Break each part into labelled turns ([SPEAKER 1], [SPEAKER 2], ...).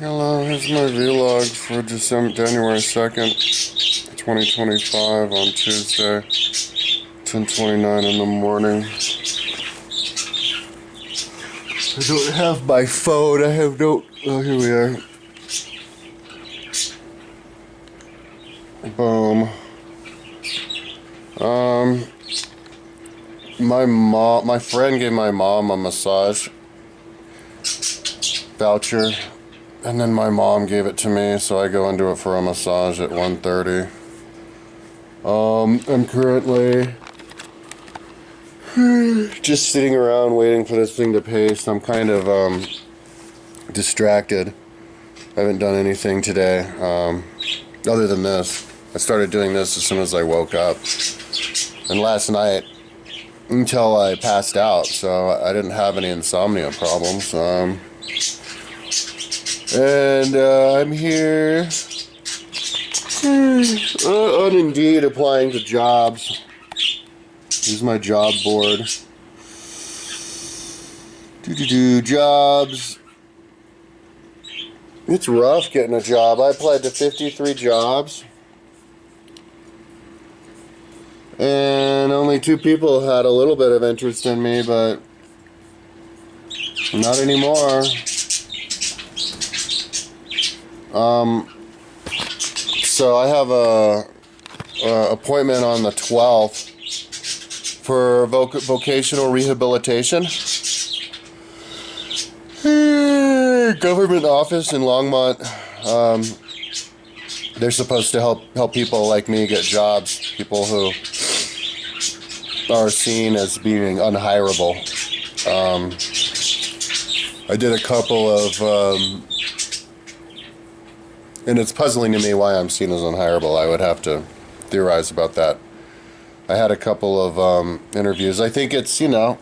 [SPEAKER 1] Hello, here's my vlog for January 2nd, 2025 on Tuesday, 10:29 in the morning. I don't have my phone, oh, here we are. Boom. My friend gave my mom a massage voucher. And then my mom gave it to me, so I go into it for a massage at 1:30. I'm currently just sitting around waiting for this thing to paste. I'm kind of distracted. I haven't done anything today other than this. I started doing this as soon as I woke up. And last night, until I passed out, so I didn't have any insomnia problems. I'm here on Indeed applying to jobs. Here's my job board. Jobs. It's rough getting a job. I applied to 53 jobs. And only 2 people had a little bit of interest in me, but not anymore. So I have a appointment on the 12th for vocational rehabilitation. Government office in Longmont. They're supposed to help people like me get jobs, people who are seen as being unhireable. I did a couple of and it's puzzling to me why I'm seen as unhireable. I would have to theorize about that. I had a couple of interviews. I think it's, my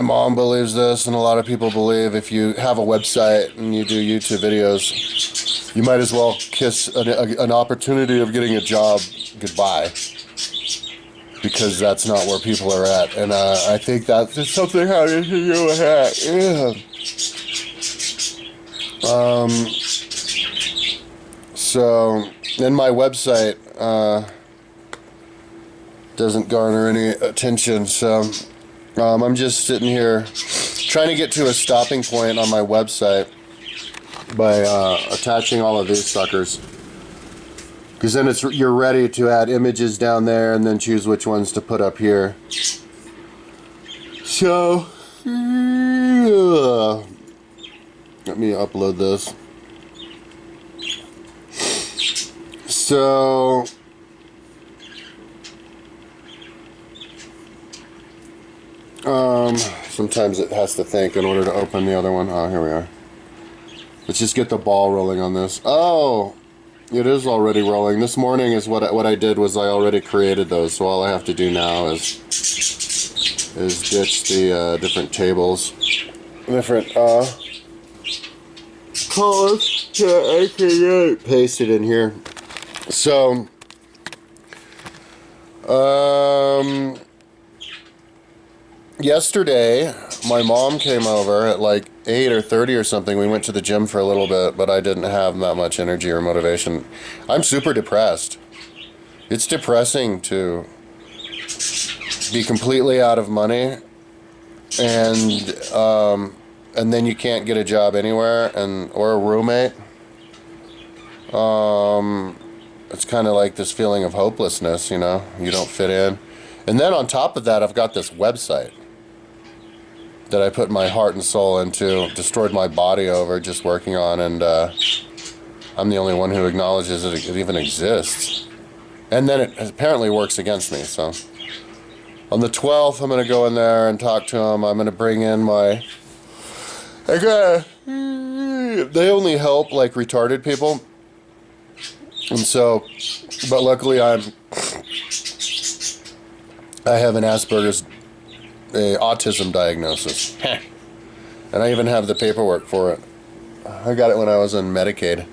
[SPEAKER 1] mom believes this, and a lot of people believe if you have a website and you do YouTube videos, you might as well kiss an opportunity of getting a job goodbye, because that's not where people are at. And I think that's just something having to do with that. Yeah. So, and my website doesn't garner any attention, so I'm just sitting here trying to get to a stopping point on my website by attaching all of these suckers. Because then you're ready to add images down there and then choose which ones to put up here. So, let me upload this. So, sometimes it has to think in order to open the other one. Oh, here we are. Let's just get the ball rolling on this. Oh! It is already rolling. This morning is what I did was I already created those, so all I have to do now is ditch the different tables, different colors to paste it in here. So yesterday my mom came over at like 8:30 or something. We went to the gym for a little bit, but I didn't have that much energy or motivation. I'm super depressed. It's depressing to be completely out of money and then you can't get a job anywhere or a roommate. It's kind of like this feeling of hopelessness, you don't fit in. And then on top of that, I've got this website that I put my heart and soul into, destroyed my body over just working on, and I'm the only one who acknowledges that it even exists. And then it apparently works against me, so. On the 12th, I'm going to go in there and talk to them. I'm going to bring in they only help like retarded people. And so, but luckily I have an Asperger's autism diagnosis. And I even have the paperwork for it. I got it when I was on Medicaid.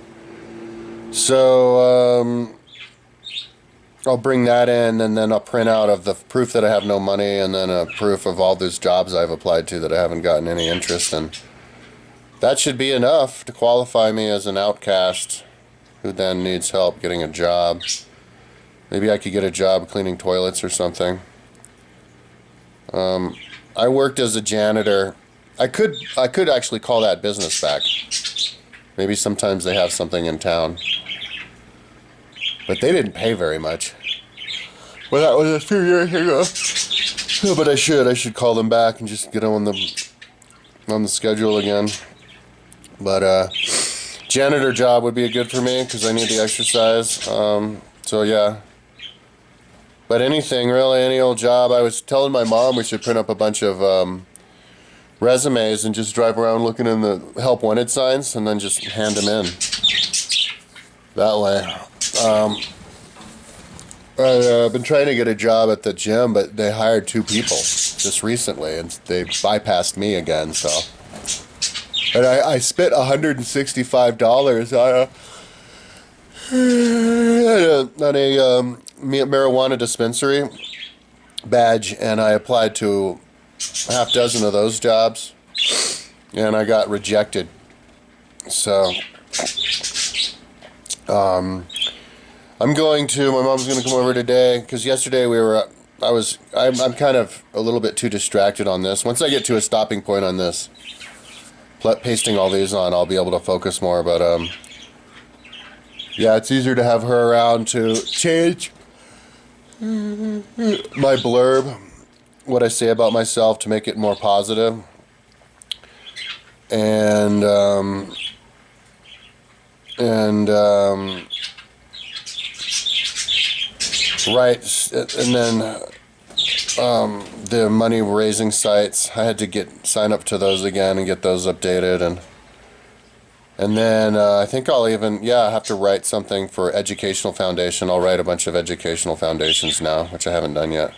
[SPEAKER 1] So, I'll bring that in, and then a printout of the proof that I have no money, and then a proof of all those jobs I've applied to that I haven't gotten any interest in. That should be enough to qualify me as an outcast who then needs help getting a job. Maybe I could get a job cleaning toilets or something. I worked as a janitor. I could actually call that business back. Maybe sometimes they have something in town. But they didn't pay very much. Well, that was a few years ago. Oh, but I should call them back and just get on the schedule again. But janitor job would be good for me because I need the exercise. So yeah. But anything really, any old job. I was telling my mom we should print up a bunch of resumes and just drive around looking in the help wanted signs and then just hand them in. That way. I've been trying to get a job at the gym, but they hired 2 people just recently, and they bypassed me again. So, and I spent $165 on a marijuana dispensary badge, and I applied to a half dozen of those jobs, and I got rejected. So, my mom's going to come over today, because yesterday I'm kind of a little bit too distracted on this. Once I get to a stopping point on this, pasting all these on, I'll be able to focus more, but, yeah, it's easier to have her around to change my blurb, what I say about myself, to make it more positive. And right, and then the money raising sites, I had to sign up to those again and get those updated, and then I think I'll even have to write something for Educational Foundation. I'll write a bunch of educational foundations now, which I haven't done yet.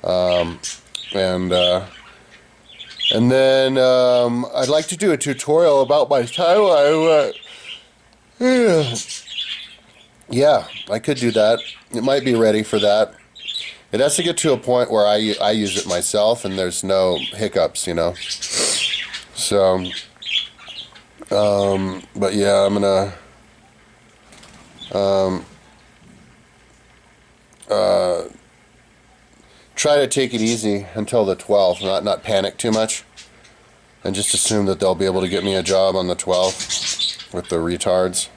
[SPEAKER 1] And then I'd like to do a tutorial about my timeline. Yeah, I could do that. It might be ready for that. It has to get to a point where I use it myself and there's no hiccups, So, but yeah, I'm gonna try to take it easy until the 12th, not panic too much, and just assume that they'll be able to get me a job on the 12th with the retards.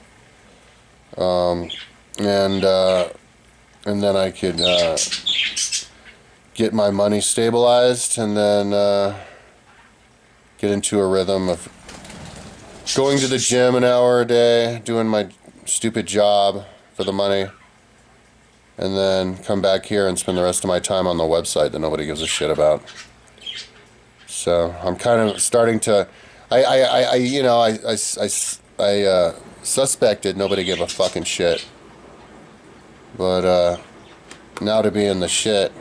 [SPEAKER 1] And then I could get my money stabilized, and then get into a rhythm of going to the gym an hour a day, doing my stupid job for the money, and then come back here and spend the rest of my time on the website that nobody gives a shit about. So I'm kind of starting to, I suspected nobody gave a fucking shit, but now to be in the shit,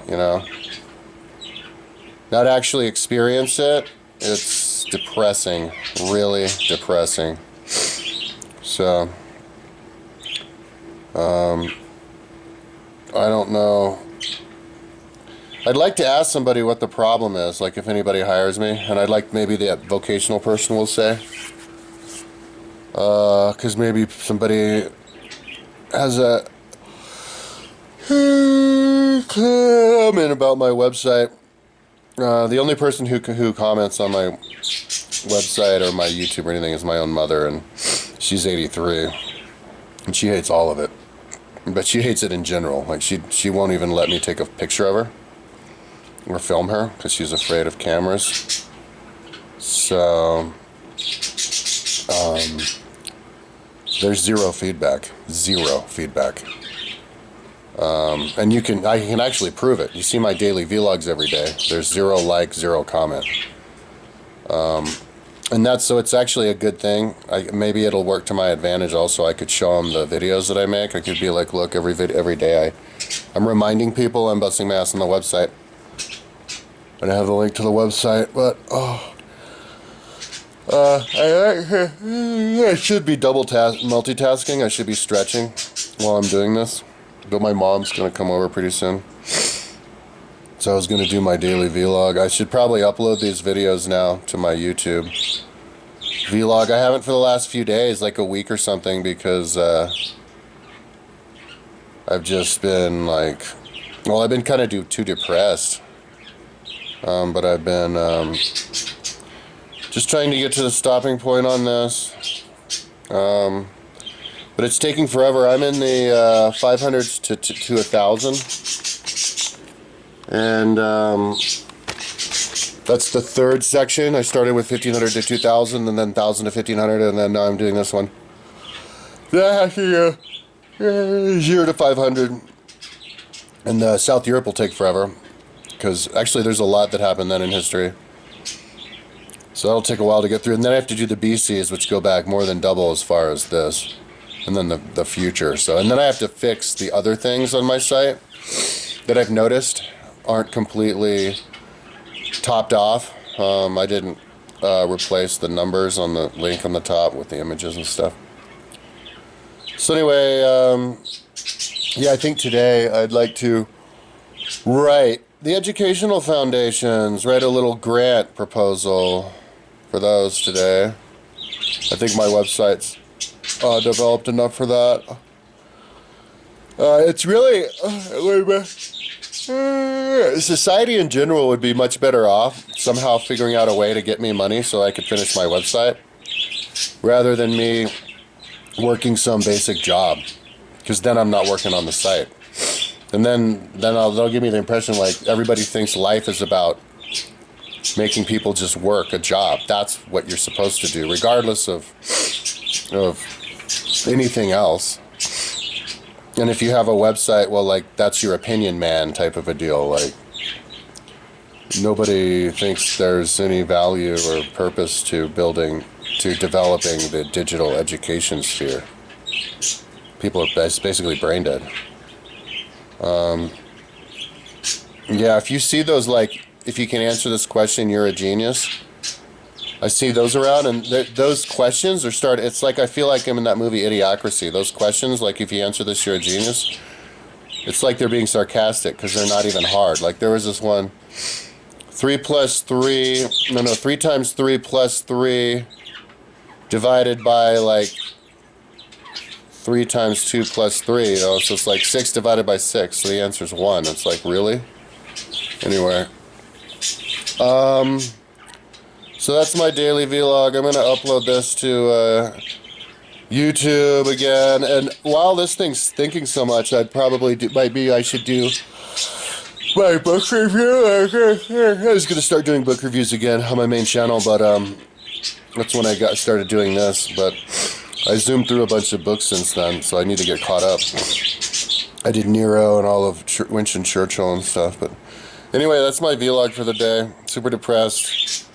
[SPEAKER 1] not actually experience it, it's depressing, really depressing. So, I don't know. I'd like to ask somebody what the problem is, like if anybody hires me, and I'd like maybe the vocational person will say, because maybe somebody has a comment about my website. The only person who comments on my website or my YouTube or anything is my own mother, and she's 83, and she hates all of it. But she hates it in general. Like she won't even let me take a picture of her or film her because she's afraid of cameras. So there's zero feedback. And I can actually prove it. You see my daily vlogs every day. There's 0 like, 0 comment. And so it's actually a good thing. Maybe it'll work to my advantage also. I could show them the videos that I make. I could be like, look, every day I'm reminding people I'm busting my ass on the website. And I have the link to the website, but I should be multitasking. I should be stretching while I'm doing this. but my mom's gonna come over pretty soon. So I was gonna do my daily vlog. I should probably upload these videos now to my YouTube vlog. I haven't for the last few days, like a week or something, because I've just been like, well, I've been kind of too depressed. But I've been just trying to get to the stopping point on this. But it's taking forever. I'm in the 500s to 1,000. And that's the third section. I started with 1,500 to 2,000, and then 1,000 to 1,500, and then now I'm doing this one. Then I have to 0 to 500. And South Europe will take forever, because actually there's a lot that happened then in history. So that'll take a while to get through. And then I have to do the BCs, which go back more than double as far as this. And then the future. So, and then I have to fix the other things on my site that I've noticed aren't completely topped off. I didn't replace the numbers on the link on the top with the images and stuff. So anyway, yeah, I think today I'd like to write the educational foundations, write a little grant proposal for those today. I think my website's developed enough for that. It's really, society in general would be much better off somehow figuring out a way to get me money so I could finish my website, rather than me working some basic job, because then I'm not working on the site. And then they'll give me the impression like everybody thinks life is about making people just work a job. That's what you're supposed to do, regardless of anything else. And if you have a website, well, like, that's your opinion man type of a deal. Like, nobody thinks there's any value or purpose to developing the digital education sphere. People are basically brain dead. Yeah, if you see those, like, if you can answer this question, you're a genius. I see those around, and those questions are it's like, I feel like I'm in that movie Idiocracy. Those questions, like, if you answer this, you're a genius. It's like they're being sarcastic because they're not even hard. Like, there was this one, 3 times 3 plus 3 divided by, like, 3 times 2 plus 3, you know, so it's like 6 divided by 6, so the answer's 1. It's like, really? Anyway. So that's my daily vlog. I'm going to upload this to YouTube again, and while this thing's thinking so much, I'd probably I should do my book review. I was going to start doing book reviews again on my main channel, but that's when I started doing this, but I zoomed through a bunch of books since then, so I need to get caught up. I did Nero and all of Winston Churchill and stuff, but anyway, that's my vlog for the day. Super depressed.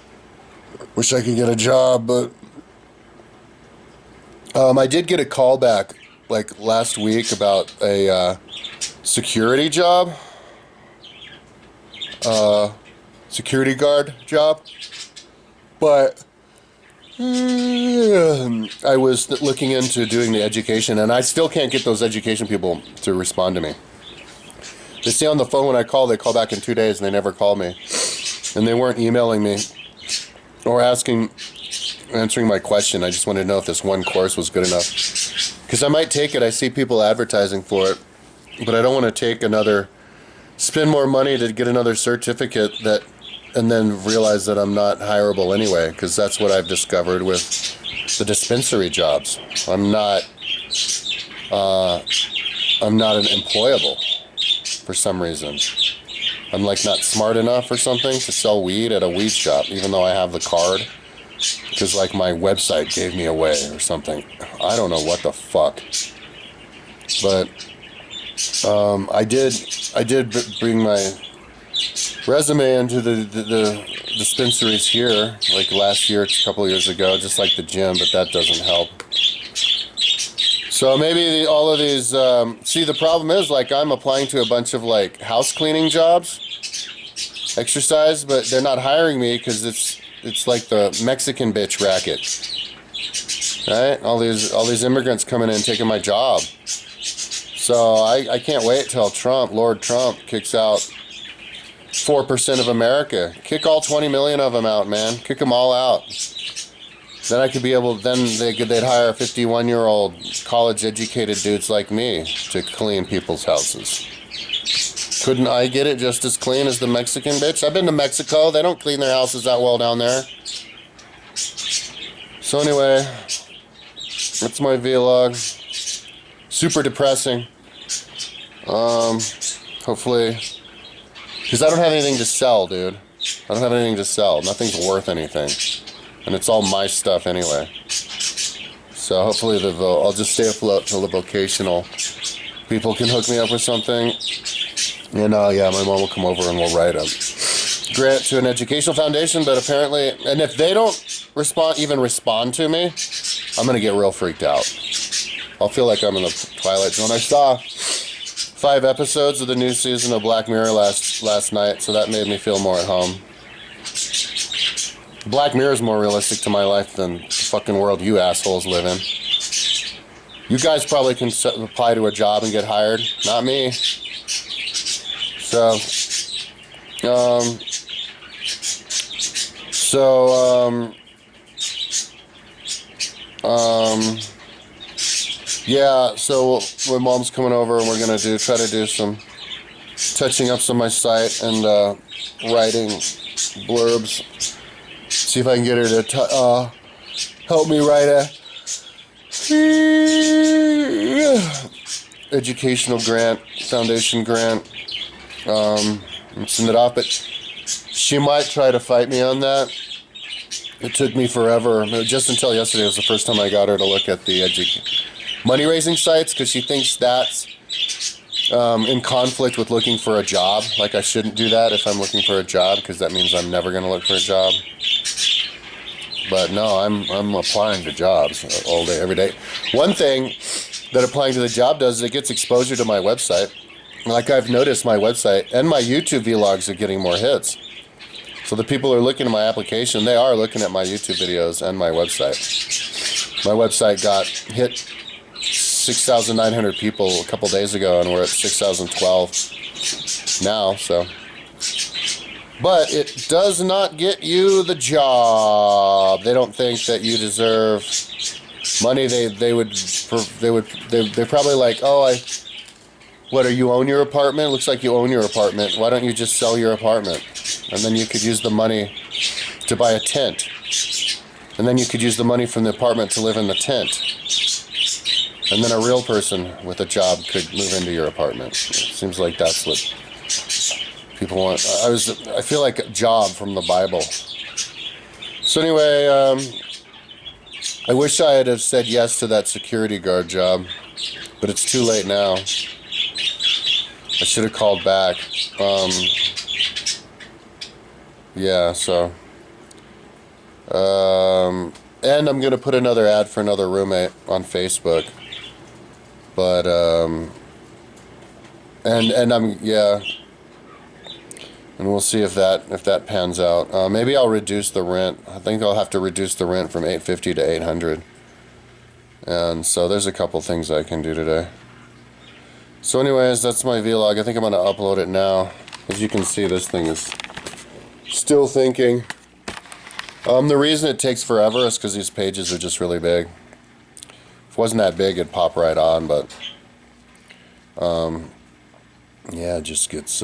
[SPEAKER 1] Wish I could get a job, but I did get a call back like last week about a security job, security guard job, but I was looking into doing the education, and I still can't get those education people to respond to me. They say on the phone when I call, they call back in 2 days, and they never call me. And they weren't emailing me or answering my question. I just wanted to know if this one course was good enough. Because I might take it. I see people advertising for it. But I don't want to spend more money to get another certificate and then realize that I'm not hireable anyway. Because that's what I've discovered with the dispensary jobs. I'm not employable for some reason. I'm like not smart enough or something to sell weed at a weed shop, even though I have the card, because like my website gave me away or something. I don't know what the fuck. But I did bring my resume into the dispensaries here, like last year, a couple of years ago, just like the gym, but that doesn't help. So maybe all of these, see, the problem is, like, I'm applying to a bunch of, like, house cleaning jobs, exercise, but they're not hiring me because it's like the Mexican bitch racket, right? All these immigrants coming in and taking my job. So I can't wait till Lord Trump kicks out 4% of America. Kick all 20 million of them out, man. Kick them all out. Then I could be able, they'd hire 51-year-old college-educated dudes like me to clean people's houses. Couldn't I get it just as clean as the Mexican bitch? I've been to Mexico. They don't clean their houses that well down there. So anyway, that's my vlog. Super depressing. Hopefully, because I don't have anything to sell, dude. I don't have anything to sell. Nothing's worth anything. And it's all my stuff anyway. So hopefully I'll just stay afloat till the vocational people can hook me up with something. And yeah, my mom will come over and we'll write a grant to an educational foundation. But apparently, and if they don't even respond to me, I'm gonna get real freaked out. I'll feel like I'm in the Twilight Zone. I saw 5 episodes of the new season of Black Mirror last night, so that made me feel more at home. Black Mirror is more realistic to my life than the fucking world you assholes live in. You guys probably can apply to a job and get hired. Not me. So, yeah, so my mom's coming over and we're gonna try to do some touching up some of my site and writing blurbs. See if I can get her to help me write a educational grant, foundation grant, and send it off. But she might try to fight me on that. It took me forever. Just until yesterday was the first time I got her to look at the money-raising sites, because she thinks that's in conflict with looking for a job. Like I shouldn't do that if I'm looking for a job, because that means I'm never going to look for a job. But no, I'm applying to jobs all day, every day. One thing that applying to the job does is it gets exposure to my website. Like I've noticed my website and my YouTube vlogs are getting more hits. So the people who are looking at my application, they are looking at my YouTube videos and my website. My website got hit 6,900 people a couple days ago, and we're at 6,012 now, so. But it does not get you the job. They don't think that you deserve money. They probably like, oh, what, are you own your apartment? Looks like you own your apartment. Why don't you just sell your apartment? And then you could use the money to buy a tent. And then you could use the money from the apartment to live in the tent. And then a real person with a job could move into your apartment. It seems like that's what people want. I feel like a job from the Bible. So anyway, I wish I had have said yes to that security guard job, but it's too late now. I should have called back. Yeah, so. And I'm going to put another ad for another roommate on Facebook. But, and yeah. And we'll see if that pans out. Maybe I'll reduce the rent. I think I'll have to reduce the rent from $850 to $800. And so there's a couple things I can do today. So anyways, that's my vlog. I think I'm going to upload it now. As you can see, this thing is still thinking. The reason it takes forever is because these pages are just really big. If it wasn't that big, it'd pop right on, but yeah, it just gets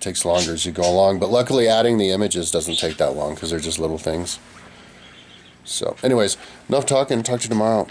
[SPEAKER 1] takes longer as you go along. But luckily, adding the images doesn't take that long because they're just little things. So anyways, enough talking. Talk to you tomorrow.